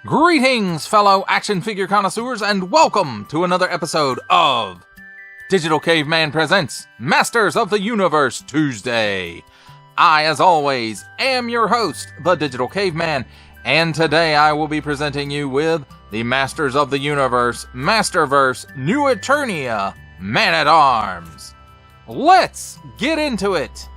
Greetings, fellow action figure connoisseurs, and welcome to another episode of Digital Caveman Presents Masters of the Universe Tuesday. I, as always, am your host, the Digital Caveman, and today I will be presenting you with the Masters of the Universe Masterverse New Eternia Man-at-Arms. Let's get into it!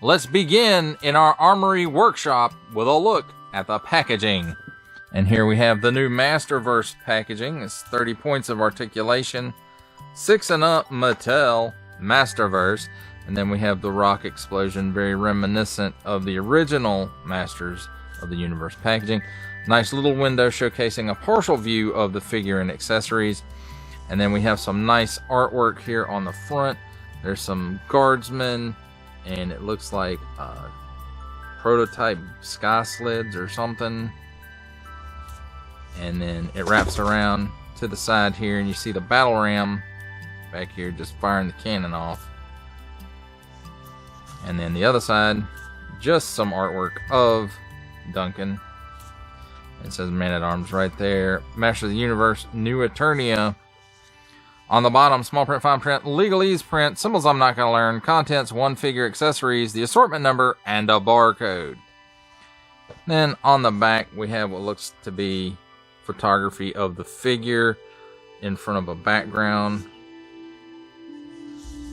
Let's begin in our armory workshop with a look at the packaging. And here we have the new Masterverse packaging. It's 30 points of articulation, 6 and up Mattel Masterverse. And then we have the rock explosion, very reminiscent of the original Masters of the Universe packaging. Nice little window showcasing a partial view of the figure and accessories. And then we have some nice artwork here on the front. There's some guardsmen, and it looks like prototype sky slids or something. And then it wraps around to the side here, and you see the battle ram back here just firing the cannon off. And then the other side, just some artwork of Duncan. It says Man-at-Arms right there. Master of the Universe, New Eternia. On the bottom, small print, fine print, legalese print, symbols I'm not going to learn, contents, one figure, accessories, the assortment number, and a barcode. Then on the back, we have what looks to be photography of the figure in front of a background.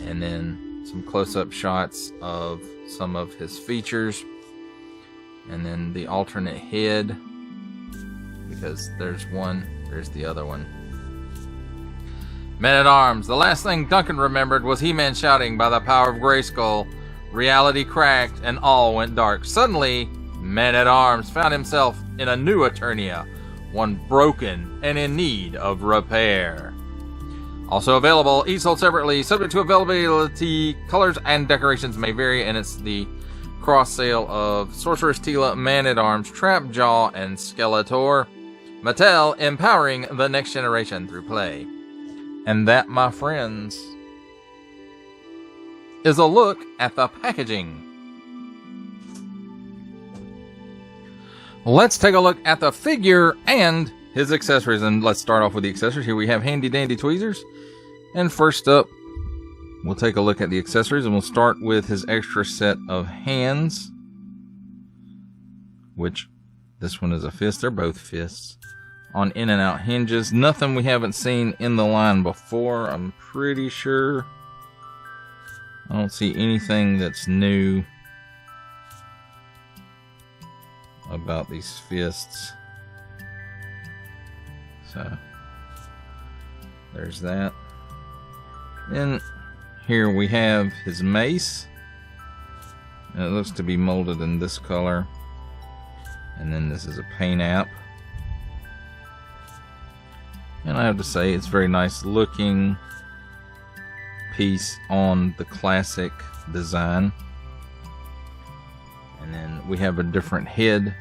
And then some close-up shots of some of his features. And then the alternate head, because there's one, there's the other one. Man-at-Arms. The last thing Duncan remembered was He-Man shouting, "By the power of Grayskull." Reality cracked and all went dark. Suddenly, Man-at-Arms found himself in a new Eternia, one broken and in need of repair. Also available, each sold separately, subject to availability. Colors and decorations may vary, and it's the cross sale of Sorceress Teela, Man-at-Arms, Trapjaw, and Skeletor. Mattel empowering the next generation through play. And that, my friends, is a look at the packaging. Let's take a look at the figure and his accessories. And let's start off with the accessories. Here we have handy dandy tweezers. And first up, we'll take a look at the accessories. And we'll start with his extra set of hands. Which, this one is a fist. They're both fists. On in and out hinges. Nothing we haven't seen in the line before, I'm pretty sure. I don't see anything that's new about these fists. So, there's that. Then, here we have his mace. And it looks to be molded in this color. And then this is a paint app. And I have to say, it's a very nice looking piece on the classic design. And then we have a different head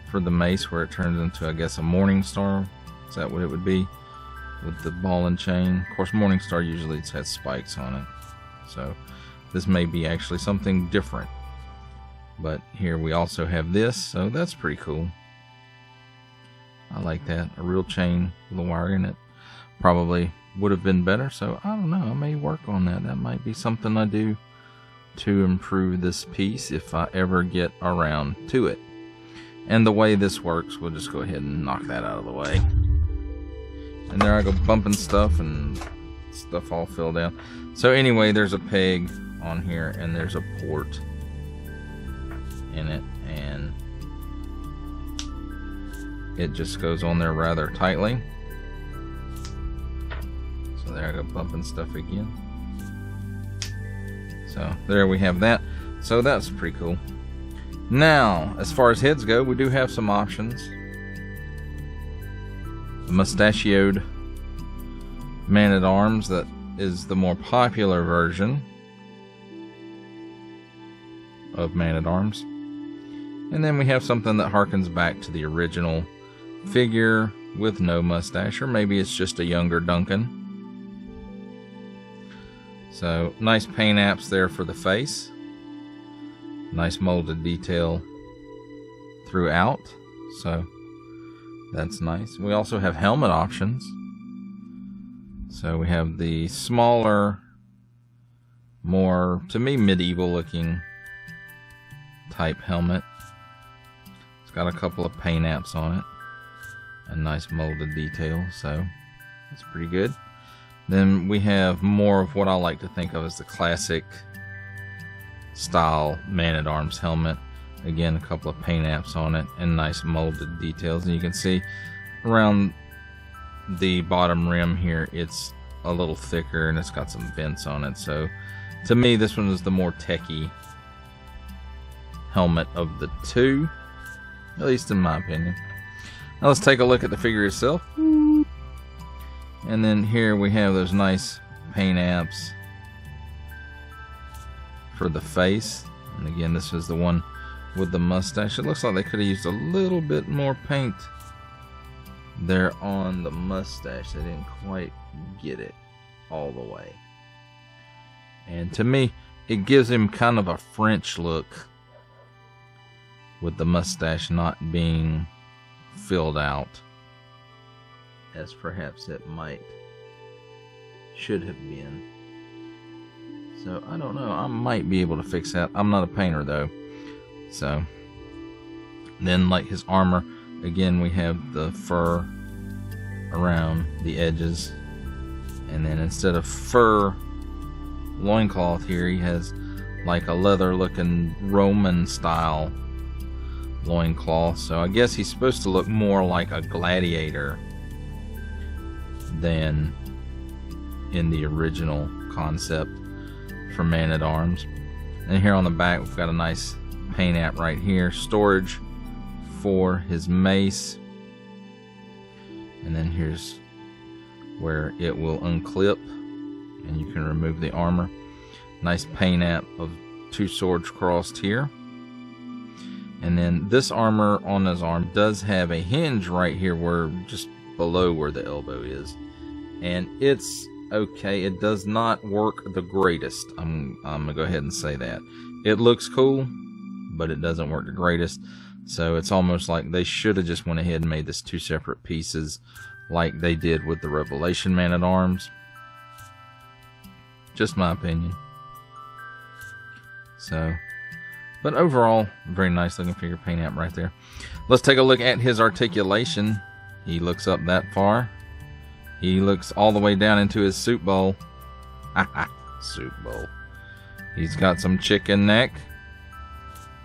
for the mace where it turns into, I guess, a morning star. Is that what it would be? With the ball and chain. Of course, morning star usually has spikes on it. So this may be actually something different. But here we also have this, so that's pretty cool. I like that. A real chain with a wire in it. Probably would have been better, so I don't know. I may work on that. That might be something I do to improve this piece if I ever get around to it. And the way this works, we'll just go ahead and knock that out of the way. And there I go bumping stuff and stuff all filled out. So anyway, there's a peg on here and there's a port in it. And it just goes on there rather tightly. So there I go bumping stuff again. So there we have that. So that's pretty cool. Now, as far as heads go, we do have some options. The mustachioed man-at-arms, that is the more popular version of man-at-arms. And then we have something that harkens back to the original figure with no mustache, or maybe it's just a younger Duncan. So, nice paint apps there for the face. Nice molded detail throughout, so that's nice. We also have helmet options. So we have the smaller, more, to me, medieval looking type helmet. It's got a couple of paint apps on it and nice molded detail, so that's pretty good. Then we have more of what I like to think of as the classic style man-at-arms helmet. Again, a couple of paint apps on it and nice molded details. And you can see around the bottom rim here, it's a little thicker and it's got some vents on it. So to me, this one is the more techy helmet of the two, at least in my opinion. Now let's take a look at the figure itself. And then here we have those nice paint apps for the face. And again, this is the one with the mustache. It looks like they could have used a little bit more paint there on the mustache. They didn't quite get it all the way. And to me, it gives him kind of a French look with the mustache not being filled out as perhaps it should have been. So I don't know, I might be able to fix that. I'm not a painter though. So then, like his armor, again we have the fur around the edges, and then instead of fur loincloth here, he has like a leather looking Roman style loincloth. So I guess he's supposed to look more like a gladiator than in the original concept for man-at-arms. And here on the back we've got a nice paint app right here, storage for his mace, and then here's where it will unclip and you can remove the armor. Nice paint app of two swords crossed here. And then this armor on his arm does have a hinge right here, where just below where the elbow is, and it's okay. It does not work the greatest. I'm gonna go ahead and say that. It looks cool, but it doesn't work the greatest. So it's almost like they should have just went ahead and made this two separate pieces like they did with the Revelation Man-at-Arms. Just my opinion. So, but overall, very nice looking figure, paint app right there. Let's take a look at his articulation. He looks up that far. He looks all the way down into his soup bowl. Soup bowl. He's got some chicken neck.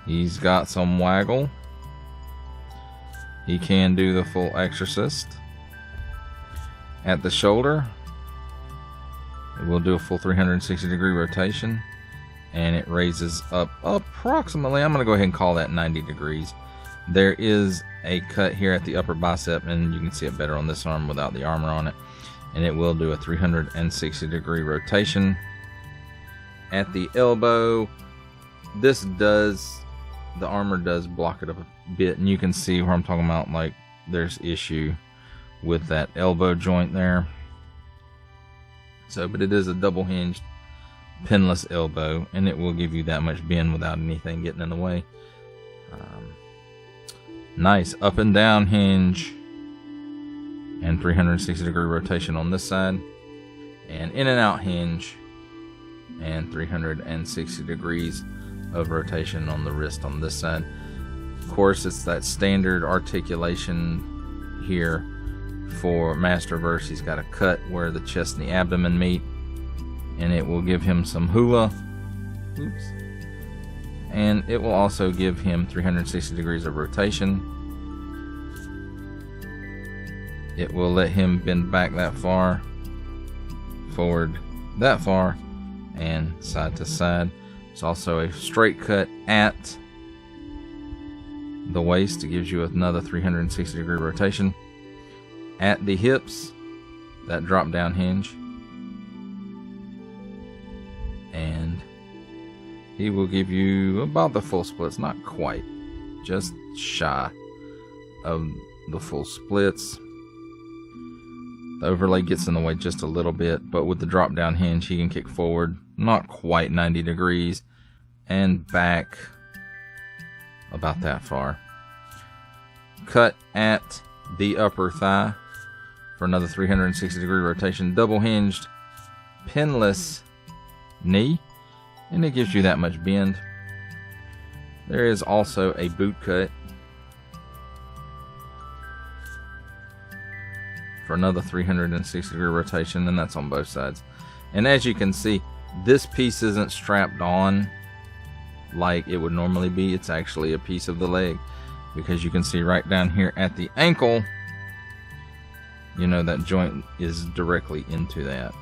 He's got some waggle. He can do the full exorcist. At the shoulder, it will do a full 360 degree rotation, and it raises up approximately, I'm going to go ahead and call that 90 degrees. There is a cut here at the upper bicep, and you can see it better on this arm without the armor on it, and it will do a 360 degree rotation. At the elbow, the armor does block it up a bit, and you can see where I'm talking about, like there's issue with that elbow joint there. So, but it is a double hinged pinless elbow, and it will give you that much bend without anything getting in the way. Nice up and down hinge and 360 degree rotation on this side, and in and out hinge and 360 degrees of rotation on the wrist on this side. Of course, it's that standard articulation here for Masterverse. He's got a cut where the chest and the abdomen meet, and it will give him some hula. Oops. And it will also give him 360 degrees of rotation. It will let him bend back that far, forward that far, and side to side. It's also a straight cut at the waist, it gives you another 360 degree rotation. At the hips, that drop down hinge. And he will give you about the full splits, not quite, just shy of the full splits. The overlay gets in the way just a little bit, but with the drop down hinge, he can kick forward, not quite 90 degrees, and back about that far. Cut at the upper thigh for another 360 degree rotation, double hinged, pinless knee, and it gives you that much bend. There is also a boot cut for another 360 degree rotation, and that's on both sides. And as you can see, this piece isn't strapped on like it would normally be. It's actually a piece of the leg, because you can see right down here at the ankle, you know, that joint is directly into that.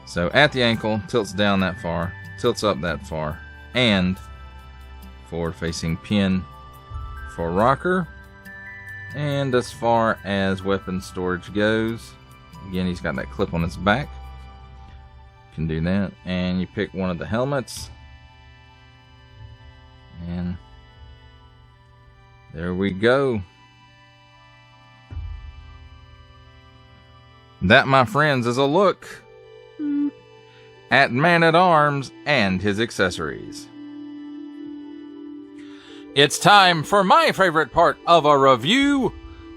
So at the ankle, tilts down that far, tilts up that far, and forward facing pin for rocker. And as far as weapon storage goes, again, he's got that clip on his back. You can do that. And you pick one of the helmets. And there we go. That, my friends, is a look at Man-at-Arms and his accessories. It's time for my favorite part of a review,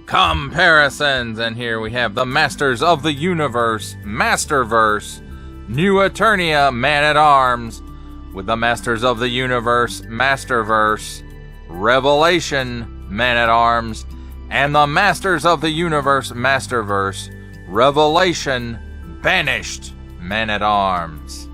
comparisons. And here we have the Masters of the Universe, Masterverse, New Eternia Man-at-Arms, with the Masters of the Universe, Masterverse, Revelation Man-at-Arms, and the Masters of the Universe, Masterverse, Revelation Banished Man-at-Arms.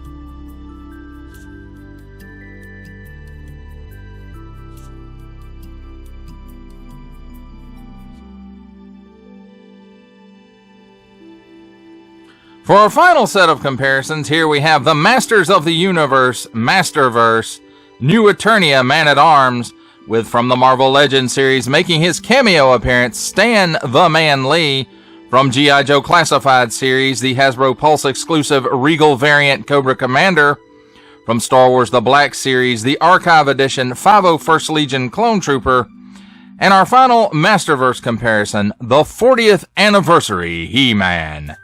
For our final set of comparisons, here we have the Masters of the Universe, Masterverse, New Eternia Man-at-Arms, with from the Marvel Legends series making his cameo appearance, Stan the Man Lee. From G.I. Joe Classified series, the Hasbro Pulse exclusive Regal variant Cobra Commander. From Star Wars The Black series, the Archive Edition 501st Legion Clone Trooper. And our final Masterverse comparison, the 40th Anniversary He-Man.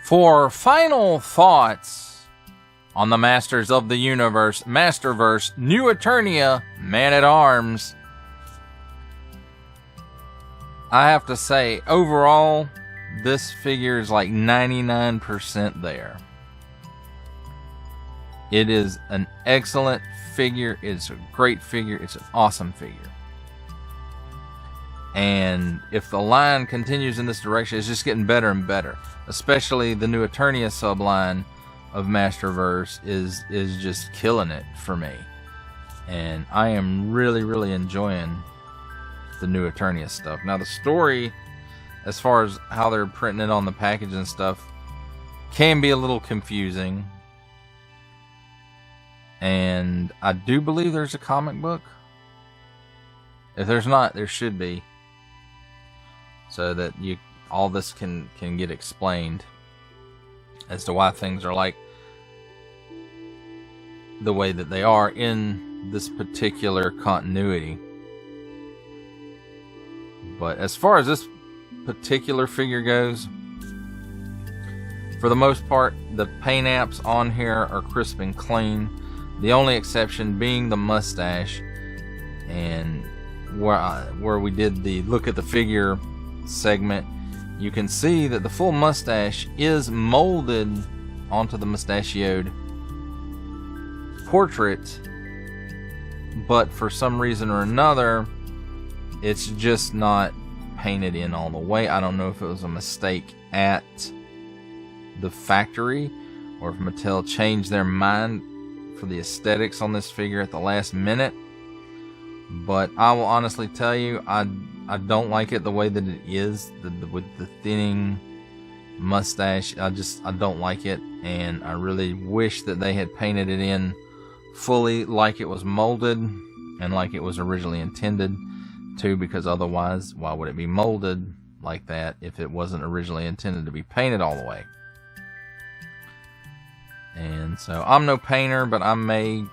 For final thoughts on the Masters of the Universe, Masterverse, New Eternia, Man-at-Arms, I have to say, overall, this figure is like 99% there. It is an excellent figure. It's a great figure. It's an awesome figure. And if the line continues in this direction, it's just getting better and better. Especially the New Eternia subline of Masterverse is just killing it for me. And I am really, really enjoying the New Eternia stuff. Now the story, as far as how they're printing it on the package and stuff, can be a little confusing. And I do believe there's a comic book. If there's not, there should be. So that all this can get explained as to why things are like the way that they are in this particular continuity. But as far as this particular figure goes, for the most part, the paint apps on here are crisp and clean. The only exception being the mustache, and where we did the look at the figure segment, you can see that the full mustache is molded onto the mustachioed portrait, but for some reason or another, it's just not painted in all the way. I don't know if it was a mistake at the factory, or if Mattel changed their mind for the aesthetics on this figure at the last minute. But I will honestly tell you, I don't like it the way that it is, with the thinning mustache. I don't like it, and I really wish that they had painted it in fully like it was molded and like it was originally intended to, because otherwise, why would it be molded like that if it wasn't originally intended to be painted all the way? And so I'm no painter, but I may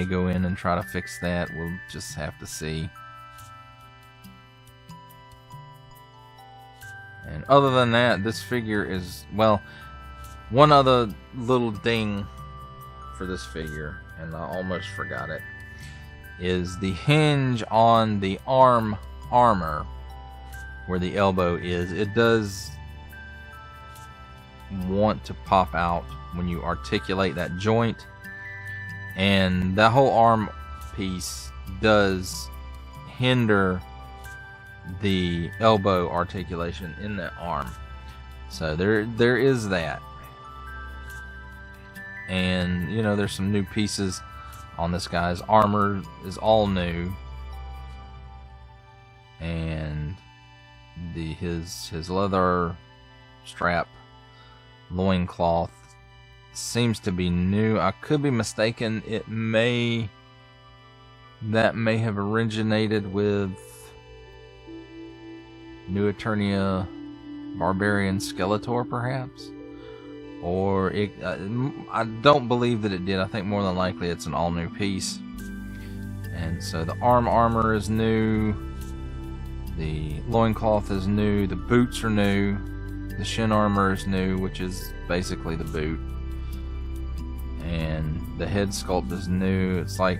go in and try to fix that. We'll just have to see. And other than that, this figure is, well, one other little ding for this figure, and I almost forgot it, is the hinge on the arm armor where the elbow is. It does want to pop out when you articulate that joint, and that whole arm piece does hinder the elbow articulation in that arm. So there is that. And you know, there's some new pieces on this guy's armor is all new, and his leather strap loincloth seems to be new. I could be mistaken. That may have originated with New Eternia Barbarian Skeletor, perhaps, or I don't believe that it did. I think more than likely it's an all new piece. And so the arm armor is new, the loincloth is new, the boots are new, the shin armor is new, which is basically the boot, and the head sculpt is new. It's like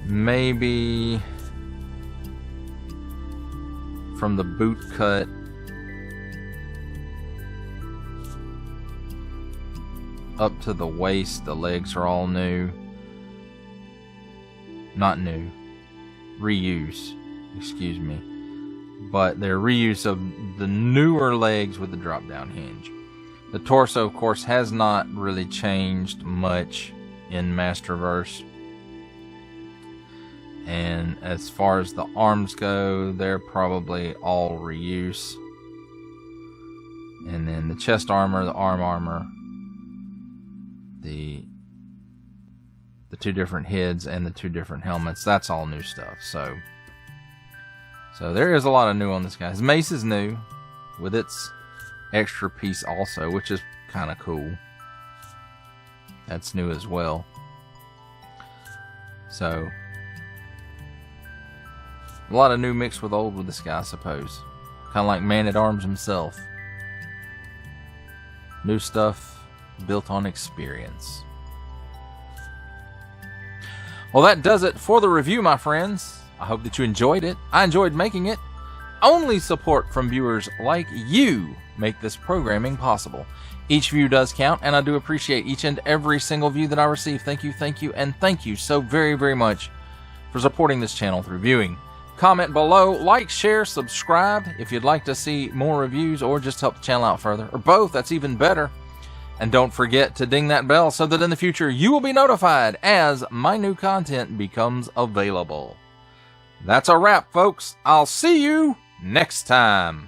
maybe from the boot cut up to the waist, the legs are all new. Not new, reuse, excuse me. But they're reuse of the newer legs with the drop down hinge. The torso, of course, has not really changed much in Masterverse. And as far as the arms go, they're probably all reuse. And then the chest armor, the arm armor, the two different heads and the two different helmets, that's all new stuff. So there is a lot of new on this guy. His mace is new with its extra piece also, which is kind of cool. That's new as well. So a lot of new mixed with old with this guy, I suppose. Kind of like Man-at-Arms himself. New stuff built on experience. Well, that does it for the review, my friends. I hope that you enjoyed it. I enjoyed making it. Only support from viewers like you make this programming possible. Each view does count, and I do appreciate each and every single view that I receive. Thank you, and thank you so very, very much for supporting this channel through viewing. Comment below, like, share, subscribe if you'd like to see more reviews or just help the channel out further, or both, that's even better. And don't forget to ding that bell so that in the future you will be notified as my new content becomes available. That's a wrap, folks. I'll see you next time.